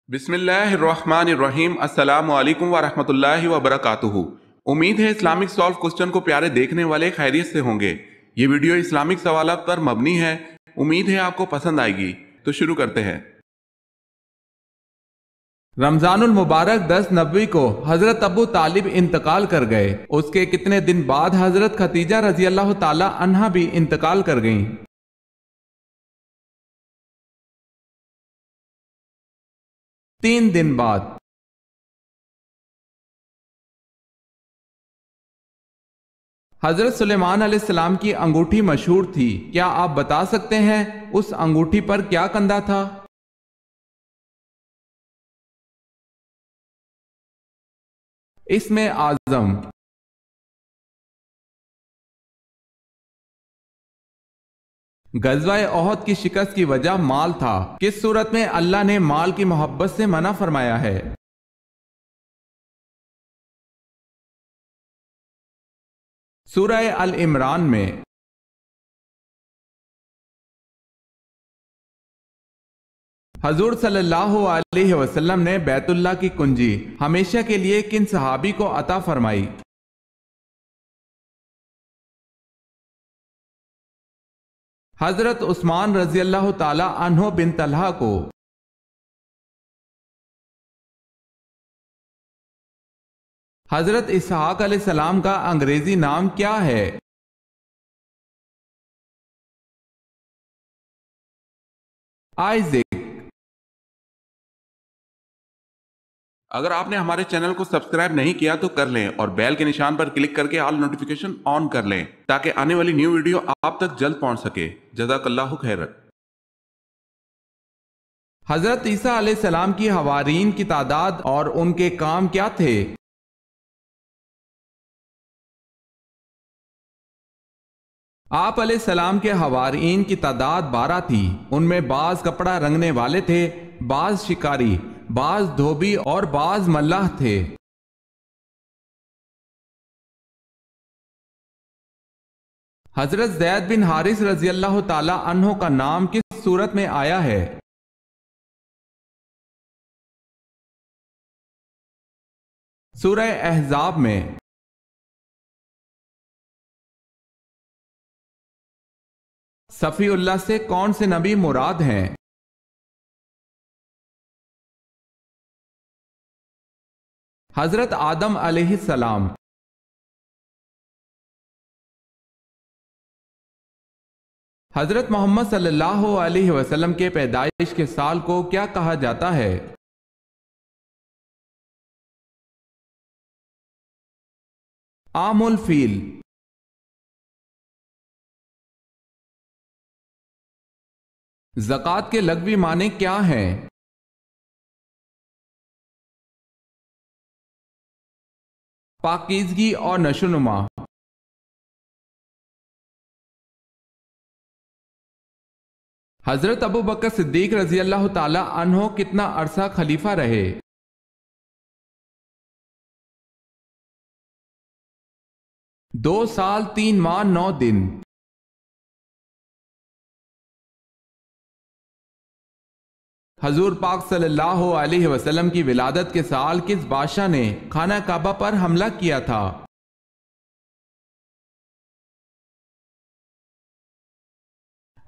بسم اللہ الرحمن الرحیم۔ السلام علیکم ورحمۃ اللہ وبرکاتہ۔ امید ہے اسلامک سالو کوسچن کو پیارے دیکھنے والے خیریت سے ہوں گے۔ یہ ویڈیو اسلامک سوالات پر مبنی ہے، امید ہے آپ کو پسند آئے گی۔ تو شروع کرتے ہیں۔ رمضان المبارک 10 نبوی کو حضرت ابو طالب انتقال کر گئے۔ اس کے کتنے دن بعد حضرت خدیجہ رضی اللہ تعالی عنہا بھی انتقال کر گئیں؟ 3 دن بعد۔ حضرت سلیمان علیہ السلام کی انگوٹھی مشہور تھی، کیا آپ بتا سکتے ہیں اس انگوٹھی پر کیا کندہ تھا؟ اسم اعظم۔ غزوہ احد کی شکست کی وجہ مال تھا، کس صورت میں اللہ نے مال کی محبت سے منع فرمایا ہے؟ سورہ ال عمران میں۔ حضور صلی اللہ علیہ وسلم نے بیت اللہ کی کنجی ہمیشہ کے لیے کن صحابی کو عطا فرمائی؟ حضرت عثمان رضی اللہ تعالی عنہ بن طلحہ کو۔ حضرت اسحاق علیہ السلام کا انگریزی نام کیا ہے؟ آئزک۔ اگر آپ نے ہمارے چینل کو سبسکرائب نہیں کیا تو کر لیں اور بیل کے نشان پر کلک کر کے آل نوٹیفیکیشن آن کر لیں تاکہ آنے والی نیو ویڈیو آپ تک جلد پہنچ سکے۔ جزاک اللہ خیرت۔ حضرت عیسیٰ علیہ السلام کی حوارین کی تعداد اور ان کے کام کیا تھے؟ آپ علیہ السلام کے حوارین کی تعداد 12 تھی، ان میں بعض کپڑا رنگنے والے تھے، بعض شکاری، بعض دھوبی اور بعض ملاح تھے۔ حضرت زید بن حارث رضی اللہ تعالی عنہ کا نام کس صورت میں آیا ہے؟ سورہ احزاب میں۔ صفی اللہ سے کون سے نبی مراد ہیں؟ حضرت آدم علیہ السلام۔ حضرت محمد صلی اللہ علیہ وسلم کے پیدائش کے سال کو کیا کہا جاتا ہے؟ عام الفیل۔ زکوٰۃ کے لغوی معنی کیا ہیں؟ پاکیزگی اور نشوونما۔ حضرت ابو بکر صدیق رضی اللہ تعالی عنہ کتنا عرصہ خلیفہ رہے؟ 2 سال 3 ماہ 9 دن۔ حضور پاک صلی اللہ علیہ وسلم کی ولادت کے سال کس بادشاہ نے خانہ کعبہ پر حملہ کیا تھا؟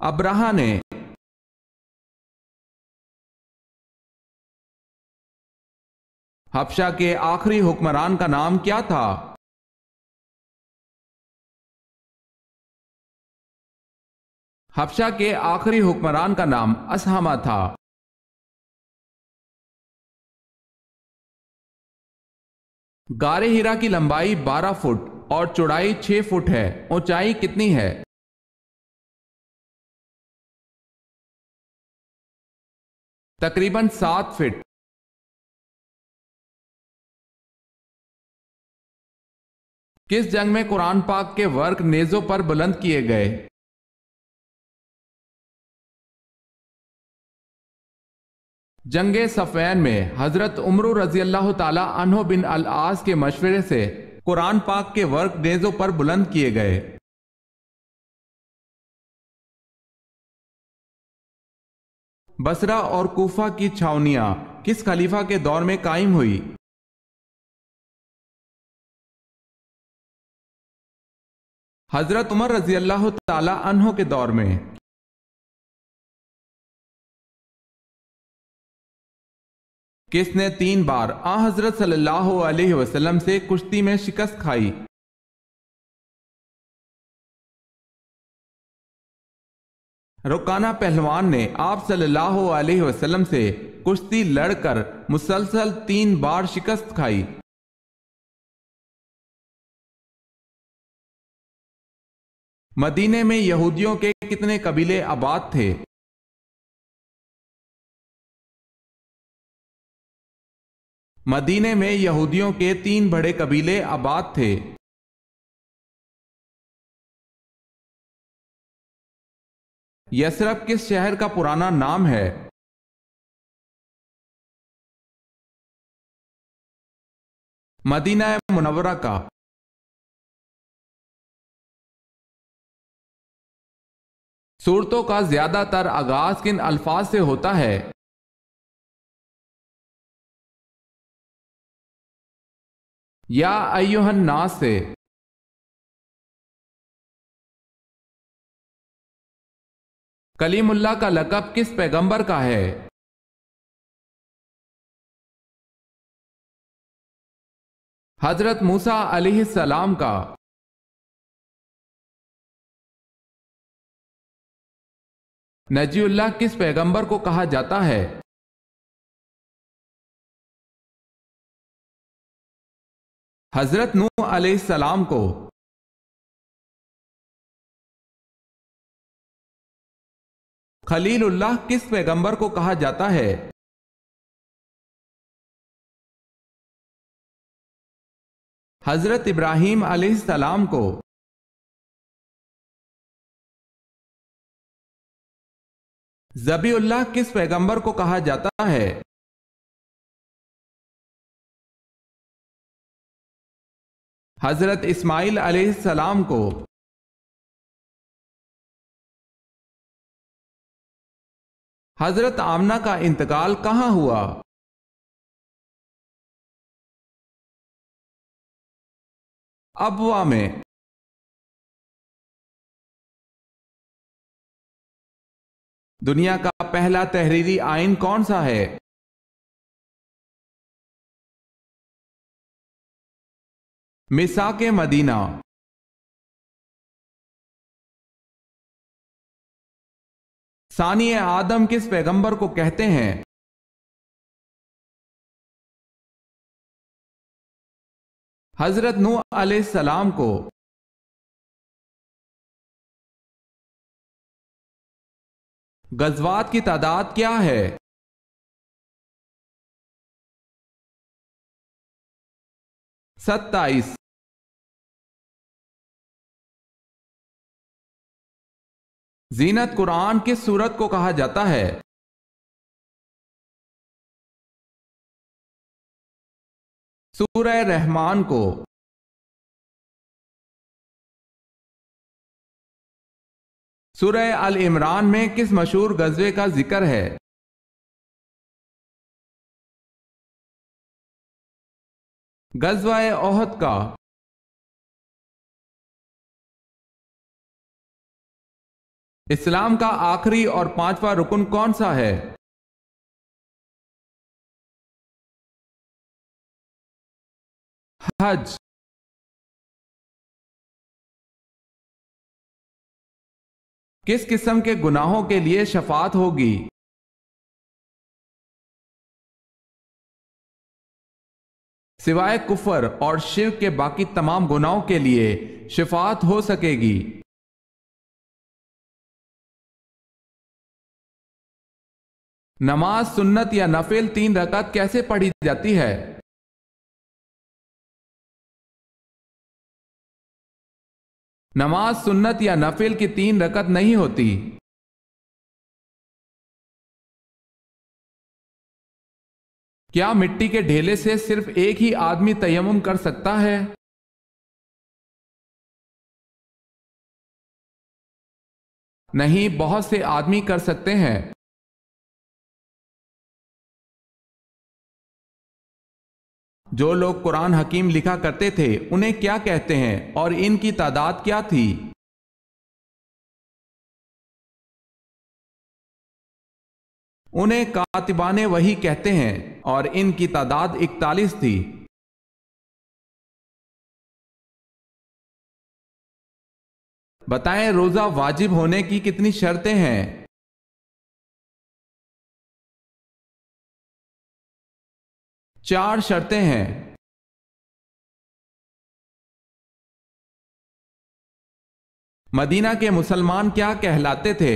ابرہہ نے۔ حبشہ کے آخری حکمران کا نام کیا تھا؟ حبشہ کے آخری حکمران کا نام اسہمہ تھا۔ غار ہیرا کی لمبائی 12 فٹ اور چوڑائی 6 فٹ ہے، اونچائی کتنی ہے؟ تقریباً 7 فٹ۔ کس جنگ میں قرآن پاک کے ورق نیزوں پر بلند کیے گئے؟ جنگ صفین میں حضرت عمر رضی اللہ تعالی عنہ بن العاص کے مشورے سے قرآن پاک کے ورق نیزوں پر بلند کیے گئے۔ بصرہ اور کوفہ کی چھاونیاں کس خلیفہ کے دور میں قائم ہوئی؟ حضرت عمر رضی اللہ تعالی عنہ کے دور میں۔ کس نے 3 بار حضرت صلی اللہ علیہ وسلم سے کشتی میں شکست کھائی؟ رکانہ پہلوان نے آپ صلی اللہ علیہ وسلم سے کشتی لڑ کر مسلسل 3 بار شکست کھائی۔ مدینے میں یہودیوں کے کتنے قبیلے آباد تھے؟ مدینے میں یہودیوں کے 3 بڑے قبیلے آباد تھے۔ یثرب کس شہر کا پرانا نام ہے؟ مدینہ منورہ کا۔ سورتوں کا زیادہ تر آغاز کن الفاظ سے ہوتا ہے؟ یا ایھا الناس سے۔ کلیم اللہ کا لقب کس پیغمبر کا ہے؟ حضرت موسیٰ علیہ السلام کا۔ نجی اللہ کس پیغمبر کو کہا جاتا ہے؟ حضرت نوح علیہ السلام کو۔ خلیل اللہ کس پیغمبر کو کہا جاتا ہے؟ حضرت ابراہیم علیہ السلام کو۔ ذبیح اللہ کس پیغمبر کو کہا جاتا ہے؟ حضرت اسماعیل علیہ السلام کو۔ حضرت آمنہ کا انتقال کہاں ہوا؟ ابوا میں۔ دنیا کا پہلا تحریری آئین کون سا ہے؟ میثاق مدینہ۔ ثانی آدم کس پیغمبر کو کہتے ہیں؟ حضرت نوح علیہ السلام کو۔ غزوات کی تعداد کیا ہے؟ 27۔ زینت قرآن کس سورت کو کہا جاتا ہے؟ سورہ رحمان کو۔ سورہ آل عمران میں کس مشہور غزوے کا ذکر ہے؟ غزوہ احد کا۔ اسلام کا آخری اور 5واں رکن کون سا ہے؟ حج۔ کس قسم کے گناہوں کے لیے شفاعت ہوگی؟ سوائے کفر اور شرک کے باقی تمام گناہوں کے لیے شفاعت ہو سکے گی۔ نماز سنت یا نفل 3 رکعت کیسے پڑھی جاتی ہے؟ نماز سنت یا نفل کی 3 رکعت نہیں ہوتی۔ کیا مٹی کے ڈھیلے سے صرف ایک ہی آدمی تیمم کر سکتا ہے؟ نہیں، بہت سے آدمی کر سکتے ہیں۔ جو لوگ قرآن حکیم لکھا کرتے تھے انہیں کیا کہتے ہیں اور ان کی تعداد کیا تھی؟ انہیں کاتبان وحی کہتے ہیں اور ان کی تعداد 41 تھی۔ بتائیں روزہ واجب ہونے کی کتنی شرطیں ہیں؟ 4 شرطیں ہیں۔ مدینہ کے مسلمان کیا کہلاتے تھے؟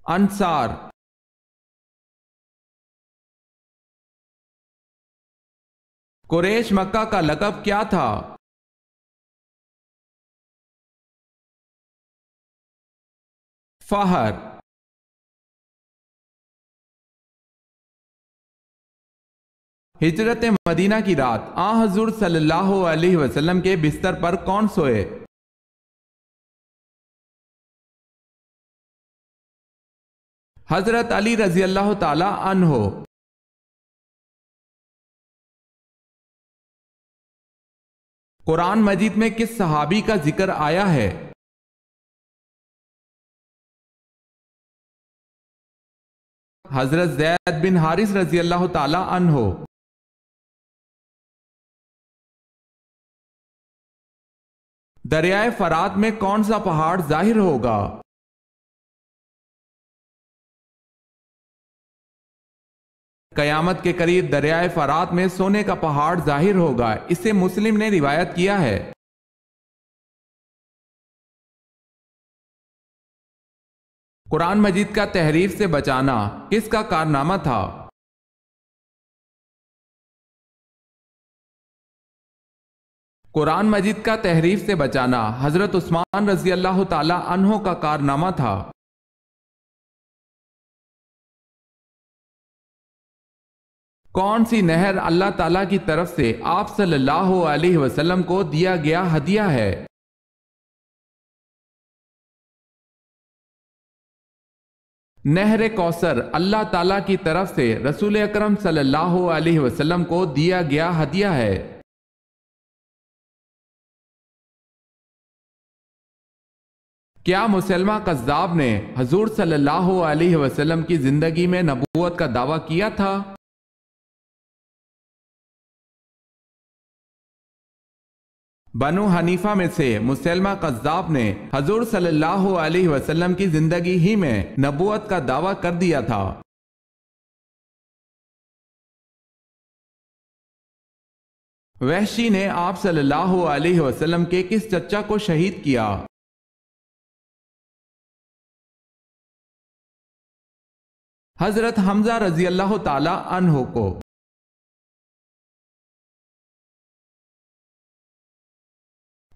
انصار۔ قریش مکہ کا لقب کیا تھا؟ فہر۔ ہجرت مدینہ کی رات حضور صلی اللہ علیہ وسلم کے بستر پر کون سوئے؟ حضرت علی رضی اللہ تعالی عنہ۔ قرآن مجید میں کس صحابی کا ذکر آیا ہے؟ حضرت زید بن حارث رضی اللہ تعالی عنہ۔ دریائے فرات میں کون سا پہاڑ ظاہر ہوگا؟ قیامت کے قریب دریائے فرات میں سونے کا پہاڑ ظاہر ہوگا، اسے مسلم نے روایت کیا ہے۔ قرآن مجید کا تحریف سے بچانا کس کا کارنامہ تھا؟ قرآن مجید کا تحریف سے بچانا حضرت عثمان رضی اللہ تعالی عنہ کا کارنامہ تھا۔ کون سی نہر اللہ تعالیٰ کی طرف سے آپ صلی اللہ علیہ وسلم کو دیا گیا ہدیہ ہے؟ نہر کوثر اللہ تعالیٰ کی طرف سے رسول اکرم صلی اللہ علیہ وسلم کو دیا گیا ہدیہ ہے۔ کیا مسلمہ کذاب نے حضور صلی اللہ علیہ وسلم کی زندگی میں نبوت کا دعویٰ کیا تھا؟ بنو حنیفہ میں سے مسلمہ کذاب نے حضور صلی اللہ علیہ وسلم کی زندگی ہی میں نبوت کا دعویٰ کر دیا تھا۔ وحشی نے آپ صلی اللہ علیہ وسلم کے کس چچا کو شہید کیا؟ حضرت حمزہ رضی اللہ تعالی عنہ کو۔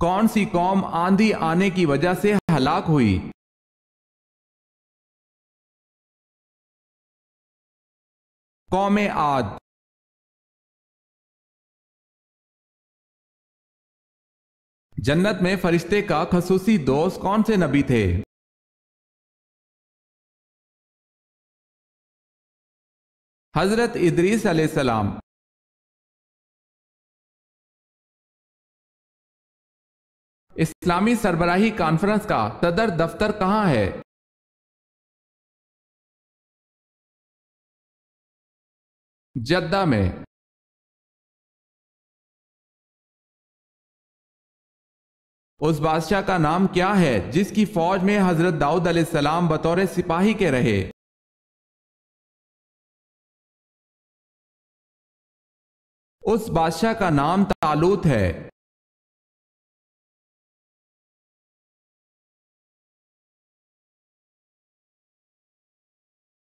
کون سی قوم آندھی آنے کی وجہ سے ہلاک ہوئی؟ قوم عاد۔ جنت میں فرشتے کا خصوصی دوست کون سے نبی تھے؟ حضرت ادریس علیہ السلام۔ اسلامی سربراہی کانفرنس کا صدر دفتر کہاں ہے؟ جدہ میں۔ اس بادشاہ کا نام کیا ہے جس کی فوج میں حضرت داؤد علیہ السلام بطور سپاہی کے رہے؟ اس بادشاہ کا نام طالوت ہے۔